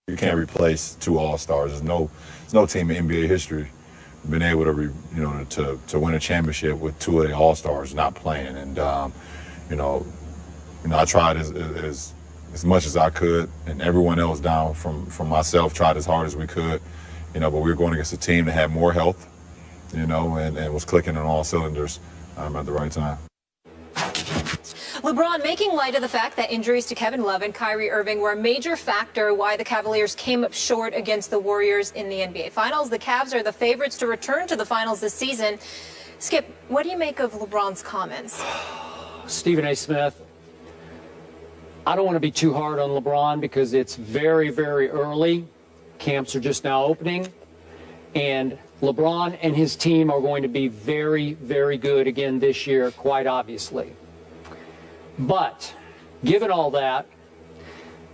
You can't replace two All-Stars. There's no team in NBA history been able to to win a championship with two of the All-Stars not playing. And I tried as much as I could, and everyone else down from myself tried as hard as we could. But we were going against a team that had more health, and was clicking on all cylinders at the right time. LeBron making light of the fact that injuries to Kevin Love and Kyrie Irving were a major factor why the Cavaliers came up short against the Warriors in the NBA Finals. The Cavs are the favorites to return to the finals this season. Skip, what do you make of LeBron's comments? Stephen A. Smith, I don't want to be too hard on LeBron because it's very, very early. Camps are just now opening. And LeBron and his team are going to be very, very good again this year, quite obviously. But given all that,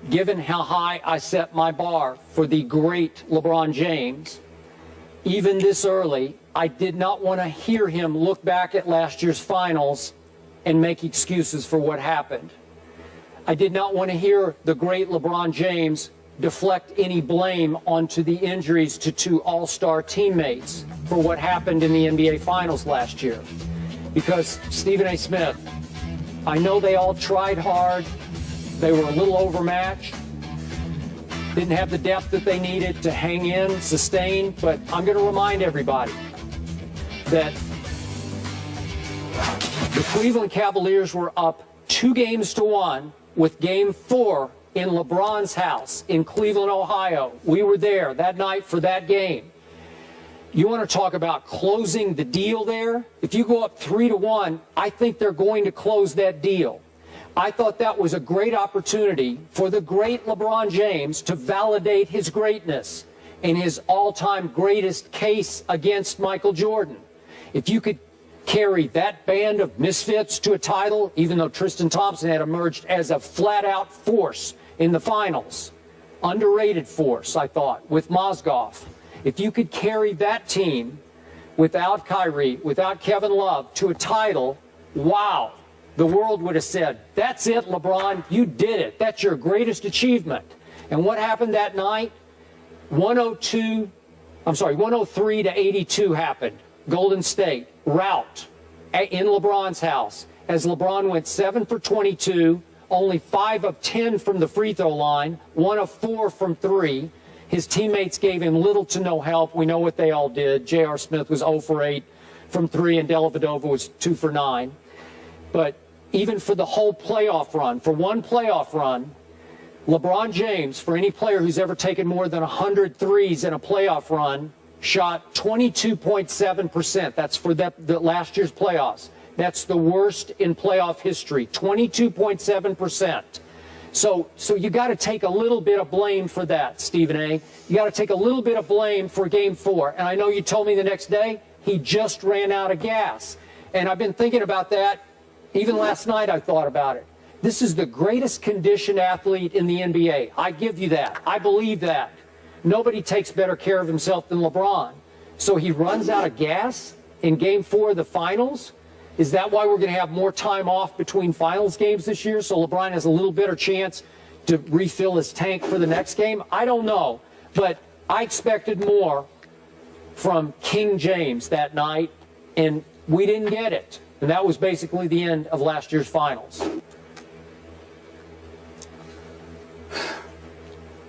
given how high I set my bar for the great LeBron James, even this early, I did not want to hear him look back at last year's finals and make excuses for what happened. I did not want to hear the great LeBron James deflect any blame onto the injuries to two all-star teammates for what happened in the NBA Finals last year. Because, Stephen A. Smith, I know they all tried hard. They were a little overmatched. Didn't have the depth that they needed to hang in, sustain. But I'm going to remind everybody that the Cleveland Cavaliers were up 2-1 with Game 4 in LeBron's house in Cleveland, Ohio. We were there that night for that game. You want to talk about closing the deal there? If you go up 3-1, I think they're going to close that deal. I thought that was a great opportunity for the great LeBron James to validate his greatness in his all-time greatest case against Michael Jordan. If you could carry that band of misfits to a title, even though Tristan Thompson had emerged as a flat-out force in the finals, underrated force, I thought, with Mozgov. If you could carry that team without Kyrie, without Kevin Love to a title, wow, the world would have said, that's it, LeBron, you did it. That's your greatest achievement. And what happened that night? 103-82 happened. Golden State, rout in LeBron's house as LeBron went 7 for 22, only 5 of 10 from the free throw line, 1 of 4 from 3. His teammates gave him little to no help. We know what they all did. J.R. Smith was 0 for 8 from 3, and Dellavedova was 2 for 9. But even for the whole playoff run, for one playoff run, LeBron James, for any player who's ever taken more than 100 threes in a playoff run, shot 22.7%. That's for the last year's playoffs. That's the worst in playoff history, 22.7%. So you got to take a little bit of blame for that, Stephen A. You got to take a little bit of blame for Game 4. And I know you told me the next day he just ran out of gas. And I've been thinking about that. Even last night I thought about it. This is the greatest conditioned athlete in the NBA. I give you that. I believe that. Nobody takes better care of himself than LeBron. So he runs out of gas in Game 4 of the finals? Is that why we're going to have more time off between finals games this year, so LeBron has a little better chance to refill his tank for the next game? I don't know, but I expected more from King James that night, and we didn't get it. And that was basically the end of last year's finals.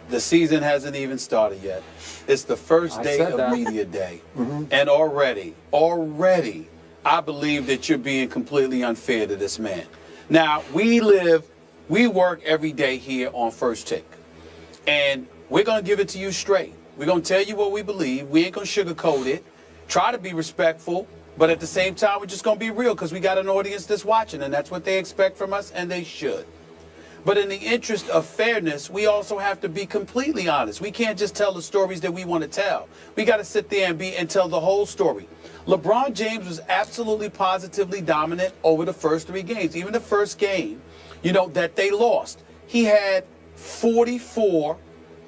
The season hasn't even started yet. It's the first day of media day. And already, I believe that you're being completely unfair to this man. Now, we work every day here on First Take. And we're going to give it to you straight. We're going to tell you what we believe. We ain't going to sugarcoat it. Try to be respectful. But at the same time, we're just going to be real because we got an audience that's watching, and that's what they expect from us, and they should. But in the interest of fairness, we also have to be completely honest. We can't just tell the stories that we want to tell. We got to sit there and tell the whole story. LeBron James was absolutely positively dominant over the first 3 games. Even the first game, that they lost. He had 44,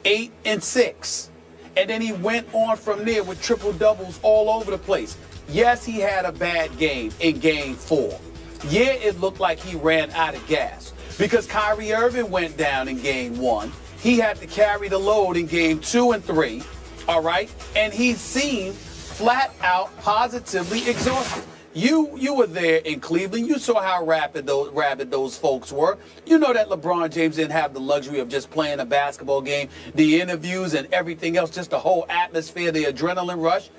8, and 6. And then he went on from there with triple-doubles all over the place. Yes, he had a bad game in Game 4. Yeah, it looked like he ran out of gas. Because Kyrie Irving went down in Game 1. he had to carry the load in game 2 and 3, all right? And he seemed flat out positively exhausted. You were there in Cleveland. You saw how rabid those folks were. You know that LeBron James didn't have the luxury of just playing a basketball game, the interviews and everything else, just the whole atmosphere, the adrenaline rush.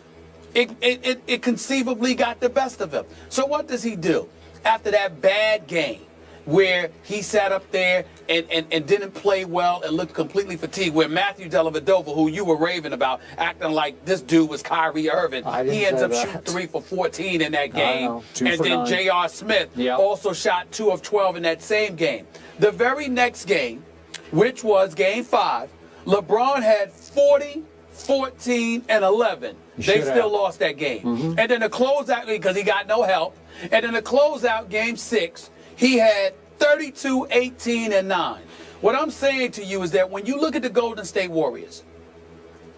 It conceivably got the best of him. So what does he do? After that bad game where he sat up there and didn't play well and looked completely fatigued, where Matthew Dellavedova, who you were raving about, acting like this dude was Kyrie Irving, he ends up shooting 3 for 14 in that game. And then J.R. Smith also shot 2 of 12 in that same game. The very next game, which was game 5, LeBron had 40, 14, and 11. They still lost that game. And then the closeout, because he got no help, and then the closeout game 6, he had 32, 18, and 9. What I'm saying to you is that when you look at the Golden State Warriors,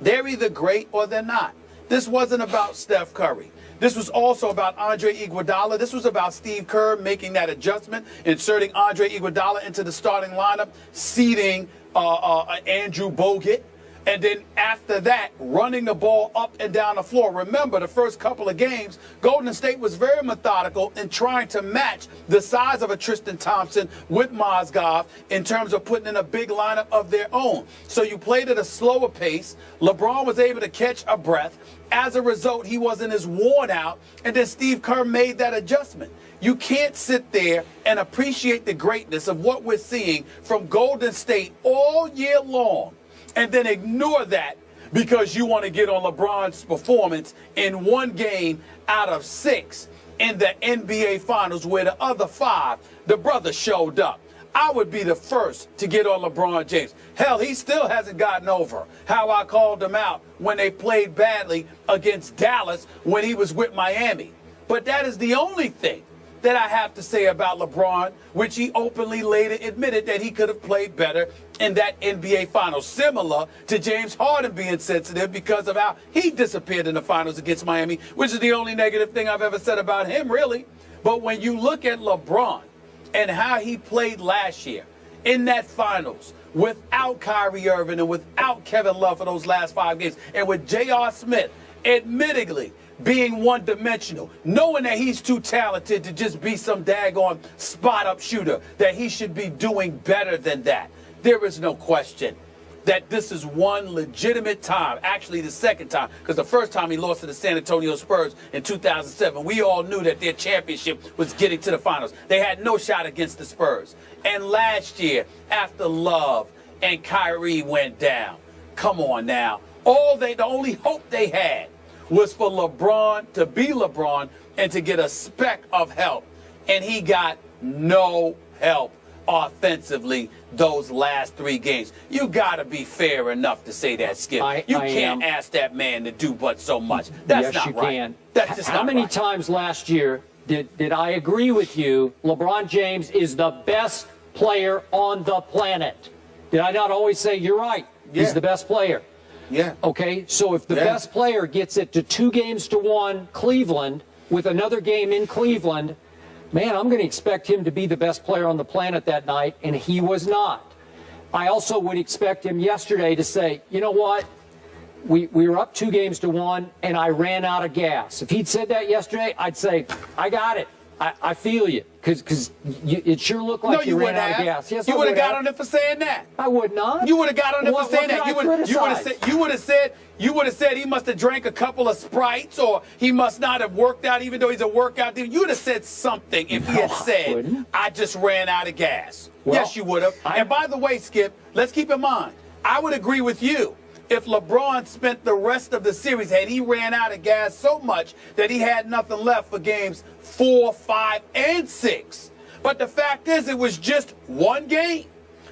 they're either great or they're not. This wasn't about Steph Curry. This was also about Andre Iguodala. This was about Steve Kerr making that adjustment, inserting Andre Iguodala into the starting lineup, seating Andrew Bogut. And then after that, running the ball up and down the floor. Remember, the first couple of games, Golden State was very methodical in trying to match the size of a Tristan Thompson with Mozgov in terms of putting in a big lineup of their own. So you played at a slower pace. LeBron was able to catch a breath. As a result, he wasn't as worn out. And then Steve Kerr made that adjustment. You can't sit there and appreciate the greatness of what we're seeing from Golden State all year long and then ignore that because you want to get on LeBron's performance in one game out of 6 in the NBA Finals, where the other 5, the brother showed up. I would be the first to get on LeBron James. Hell, he still hasn't gotten over how I called him out when they played badly against Dallas when he was with Miami. But that is the only thing that I have to say about LeBron, which he openly later admitted that he could have played better in that NBA Finals, similar to James Harden being sensitive because of how he disappeared in the Finals against Miami, which is the only negative thing I've ever said about him, really. But when you look at LeBron and how he played last year in that Finals without Kyrie Irving and without Kevin Love for those last 5 games, and with J.R. Smith, admittedly, being one-dimensional, knowing that he's too talented to just be some daggone spot-up shooter, that he should be doing better than that. There is no question that this is one legitimate time, actually the second time, because the first time he lost to the San Antonio Spurs in 2007, we all knew that their championship was getting to the finals. They had no shot against the Spurs. And last year, after Love and Kyrie went down, come on now, the only hope they had was for LeBron to be LeBron and to get a speck of help. And he got no help offensively those last 3 games. You got to be fair enough to say that, Skip. You can't ask that man to do but so much. That's not right. Can. That's just How many times last year did I agree with you, LeBron James is the best player on the planet? Did I not always say, you're right, he's the best player? Yeah. Okay, so if the best player gets it to 2-1 Cleveland with another game in Cleveland, man, I'm going to expect him to be the best player on the planet that night, and he was not. I also would expect him yesterday to say, you know what, we were up 2-1, and I ran out of gas. If he'd said that yesterday, I'd say, I got it. I feel you, because it sure looked like you ran out of gas. Yes, you would have got on it for saying that. I would not. You would have got on it for saying that. You would have said he must have drank a couple of Sprites, or he must not have worked out, even though he's a workout dude. You would have said something if he had said, I just ran out of gas. Well, yes, you would have. And by the way, Skip, let's keep in mind, I would agree with you. If LeBron spent the rest of the series, had he ran out of gas so much that he had nothing left for games 4, 5, and 6. But the fact is, it was just one game.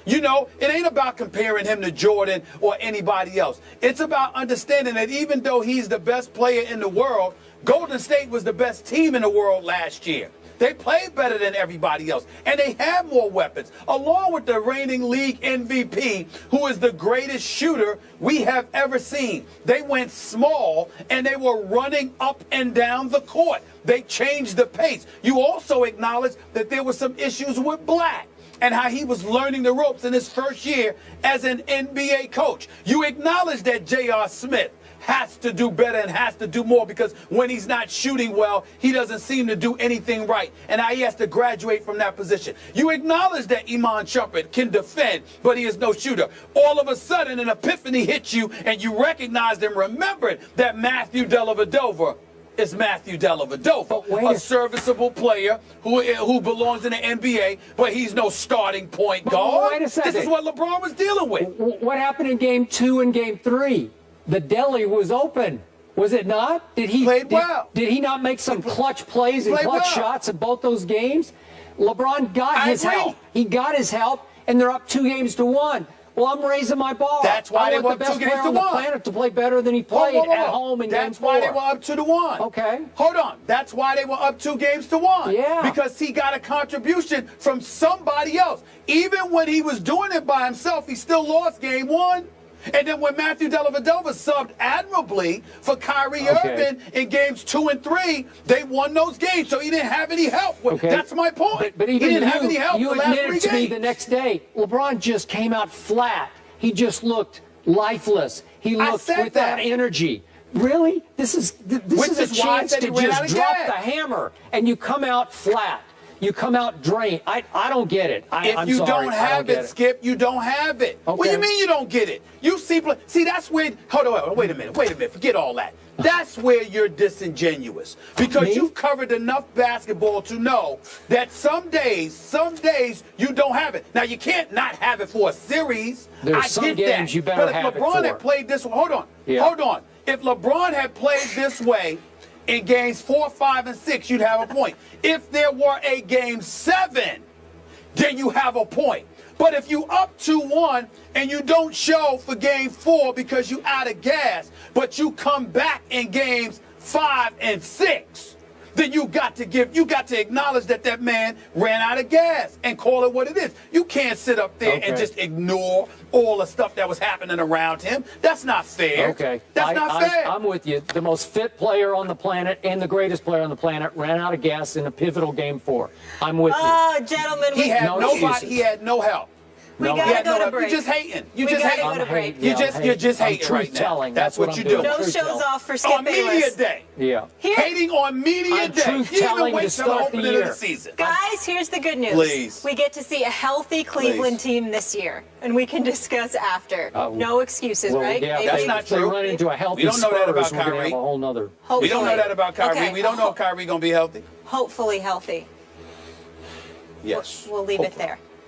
You know, it ain't about comparing him to Jordan or anybody else. It's about understanding that even though he's the best player in the world, Golden State was the best team in the world last year. They played better than everybody else, and they have more weapons, along with the reigning league MVP, who is the greatest shooter we have ever seen. They went small, and they were running up and down the court. They changed the pace. You also acknowledge that there were some issues with Black. and how he was learning the ropes in his first year as an NBA coach. You acknowledge that J.R. Smith has to do better and has to do more, because when he's not shooting well, he doesn't seem to do anything right, and now he has to graduate from that position. You acknowledge that Iman Shumpert can defend, but he is no shooter. All of a sudden, an epiphany hits you, and you recognized and remembered that Matthew Dellavedova is Matthew Dellavedova, a serviceable player who belongs in the NBA, but he's no starting point guard. Wait a second. This is what LeBron was dealing with. What happened in Game 2 and Game 3? The deli was open, was it not? Did he played well? Did he not make some clutch plays and clutch shots in both those games? LeBron got his help. He got his help, and they're up 2-1. Well, I'm raising my bar. That's why I they were want the up best player on the planet to play better than he played at home in Game 4. That's why they were up 2-1. Okay. Hold on. That's why they were up 2-1. Yeah. Because he got a contribution from somebody else. Even when he was doing it by himself, he still lost Game 1. And then when Matthew Dellavedova subbed admirably for Kyrie Irving in Games 2 and 3, they won those games. So he didn't have any help. That's my point. But even he didn't have any help you the last 3 admitted to me games. the next day, LeBron just came out flat. He just looked lifeless. He looked without energy. Really? This is a chance to just drop the hammer, and you come out flat. You come out drained. I don't get it. If you don't have it, Skip, you don't have it. Okay. What do you mean you don't get it? You see, that's where. Hold on, wait a minute. Forget all that. That's where you're disingenuous, because you've covered enough basketball to know that some days you don't have it. Now you can't not have it for a series. There's some games you better have it for. But if LeBron had played this, hold on. If LeBron had played this way in games 4, 5, and 6, you'd have a point. If there were a game 7, then you have a point. But if you up 2-1 and you don't show for game 4 because you out of gas, but you come back in games 5 and 6, then you got to acknowledge that man ran out of gas and call it what it is. You can't sit up there and just ignore all the stuff that was happening around him. That's not fair. Okay. That's not fair. I'm with you. The most fit player on the planet and the greatest player on the planet ran out of gas in a pivotal game 4. I'm with you. Oh, gentlemen. He had nobody. He had no help. We gotta go to break. You're just hating. You're just hating right now. That's what you do. No shows off for Skip on Media Day. Yeah. Hating on Media Day. Truth telling to start the year. Of the season. Guys, here's the good news. Please. We get to see a healthy Cleveland team this year, and we can discuss after. No excuses, right? Yeah, that's not true. If they run into a healthy we don't know that about Spurs, we're gonna Kyrie. have a whole nother. Hopefully. We don't know that about Kyrie. Okay. We don't know if Kyrie gonna be healthy. Hopefully healthy. Yes. We'll leave it there.